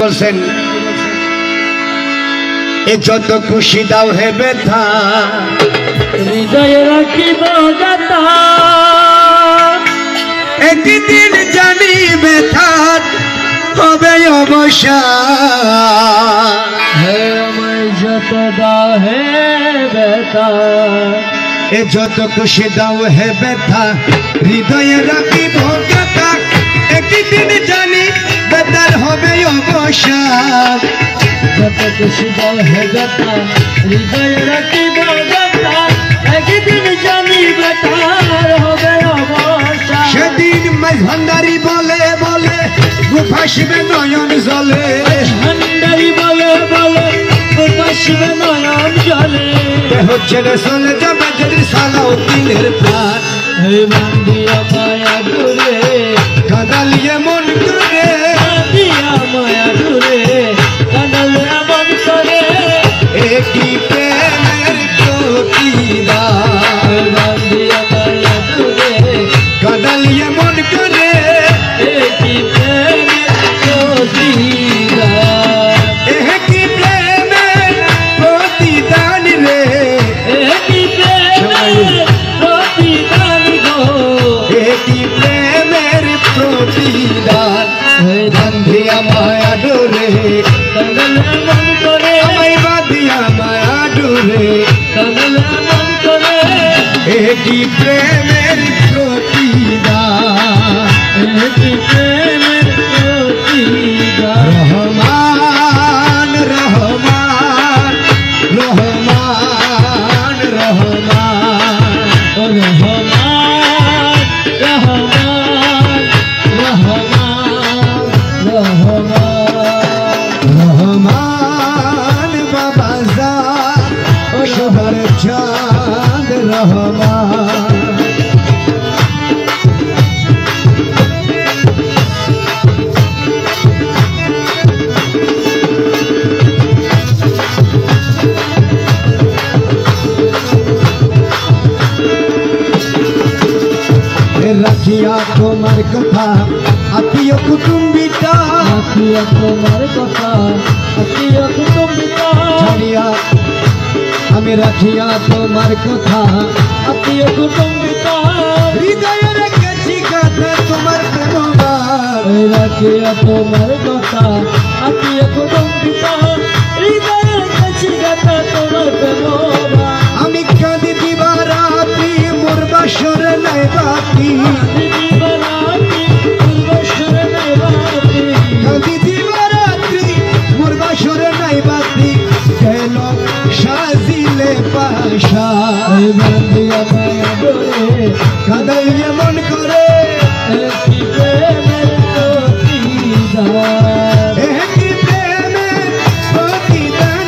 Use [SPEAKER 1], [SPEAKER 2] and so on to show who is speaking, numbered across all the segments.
[SPEAKER 1] বলছেন এ যত খুশি দাও হে ব্যথা
[SPEAKER 2] হৃদয়ে রাখিব গাথা
[SPEAKER 1] একদিন জানি ব্যথা হবে অবসান
[SPEAKER 2] হে আমায় যত দাও হে ব্যথা
[SPEAKER 1] এ যত খুশি দাও হে ব্যথা হৃদয়ে রাখিব গাথা একদিন জানি ব্যথার হবে অবসান
[SPEAKER 2] যত খুশি দাও হে ব্যথা হৃদয়ে রাখিব গাথা একদিন জানি ব্যথার হবে অবসান
[SPEAKER 1] সেদিন মাঝ ভান্ডারি বলে বলে ভাসবে নয়ন জলে
[SPEAKER 2] ভান্ডারি বলে বলে ভাসবে নয়ন জলে
[SPEAKER 1] হচ্ছে রে চলে যাবে যদি সালাও দিনের প্রাণ
[SPEAKER 2] হে বান্দিয়া মায়া দূরে
[SPEAKER 1] কাঁদালিয়ে মন করে
[SPEAKER 2] বান্দিয়া মায়া দূরে কাঁদালিয়া মন করে
[SPEAKER 1] একই প্রেমের প্রতিদান
[SPEAKER 2] হে বান্দিয়া মায়া দূরে
[SPEAKER 1] কাঁদালিয়ে মন করে
[SPEAKER 2] একই প্রেমের প্রতিদান
[SPEAKER 1] একই প্রেমের প্রতিদান রে
[SPEAKER 2] একই প্রেমের প্রতিদান গো
[SPEAKER 1] একই প্রেমের প্রতিদান
[SPEAKER 2] হে
[SPEAKER 1] বান্ধিয়া মায়া ডোরে
[SPEAKER 2] কাঁদালিয়া মন করে
[SPEAKER 1] আমায় বাঁধিয়া মায়া ডোরে
[SPEAKER 2] কাঁদালিয়া মন করে
[SPEAKER 1] একই প্রেমের প্রতিদান
[SPEAKER 2] একই প্রেমের প্রতিদান
[SPEAKER 1] রহমান রহমান রহমান রহমান
[SPEAKER 2] ও রহমান রহমান রহমান রহমান
[SPEAKER 1] রহমান বাবা জান ও শহর চাঁদ রহমান রাখিয়া তোমার কথা আত্মীয় কুটুম্বিতা
[SPEAKER 2] আত্মীয় তোমার কথা আত্মীয় কুটুম্বিতা
[SPEAKER 1] ছাড়িয়া আমি রাখিয়া তোমার কথা
[SPEAKER 2] আত্মীয় কুটুম্বিতা
[SPEAKER 1] হৃদয়ে রেখেছি কথা তোমার প্রেমগান
[SPEAKER 2] রাখিয়া তোমার কথা আত্মীয় কুটুম্বিতা হৃদয়ে রেখেছি কথা তোমার প্রেমগান
[SPEAKER 1] আমি কাঁদি দিবা রাত্রি মোর বাসর নাই বাকি কাঁদি দিবা রাত্রি মোর বাসর নাই বাকি কেন সাজিলে পাশা কাঁদাইলে মন করে একই প্রেমের প্রতিদান রে একই প্রেমের প্রতিদান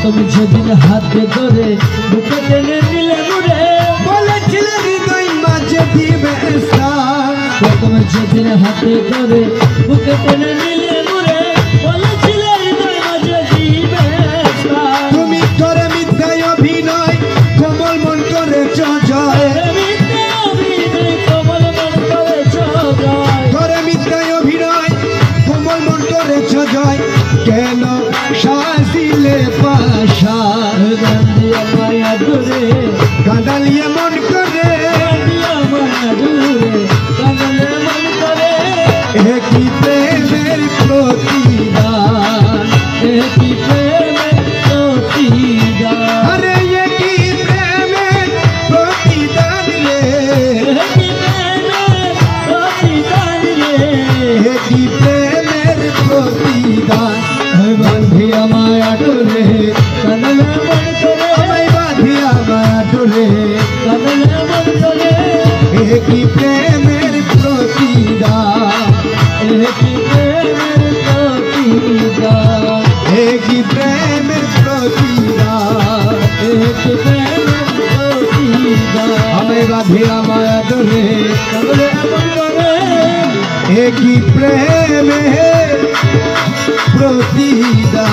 [SPEAKER 2] তুমি সেদিন হাতে ধরে বুকে টেনে নিলে মুড়ে
[SPEAKER 1] বলেছিলে হৃদয় মাঝে দিবে স্থান
[SPEAKER 2] তুমি সেদিন হাতে ধরে বুকে টেনে নিলে মুড়ে বলেছিলে হৃদয় মাঝে দিবে স্থান।
[SPEAKER 1] তুমি করে মিথ্যায় অভিনয় কোমল মন করেছ জয়
[SPEAKER 2] মিথ্যে অভিনয় কোমল মন করেছ জয়।
[SPEAKER 1] করে মিথ্যায় অভিনয় কোমল মন করেছ জয় কেন সাজিলে পাশা
[SPEAKER 2] বান্দিয়া মায়া দূরে
[SPEAKER 1] কাঁদালিয়ে মন করে
[SPEAKER 2] বান্দিয়া মায়া দূরে কাঁদলে মন করে
[SPEAKER 1] একই প্রেমের প্রতিদান
[SPEAKER 2] একই প্রেমের প্রতিদান
[SPEAKER 1] আরে একই প্রেমের প্রতিদান রে
[SPEAKER 2] একই প্রেমের প্রতিদান রে
[SPEAKER 1] একই প্রেমের প্রতিদান বান্ধিয়া মায়া ডোরে
[SPEAKER 2] কাঁদলে মন করে
[SPEAKER 1] আমায় বাঁধিয়া মায়া ডোরে
[SPEAKER 2] কাঁদলে মন করে
[SPEAKER 1] এ কি প্রেমের প্রতিদান,
[SPEAKER 2] এ কি প্রেমের প্রতিদান,
[SPEAKER 1] এ কি প্রেমের প্রতিদান।
[SPEAKER 2] এ কি প্রেমের প্রতিদান।
[SPEAKER 1] আমি রাধিয়া মায়া ধরে
[SPEAKER 2] কাঁদলে মন করে
[SPEAKER 1] এ কি প্রেমের প্রতিদান।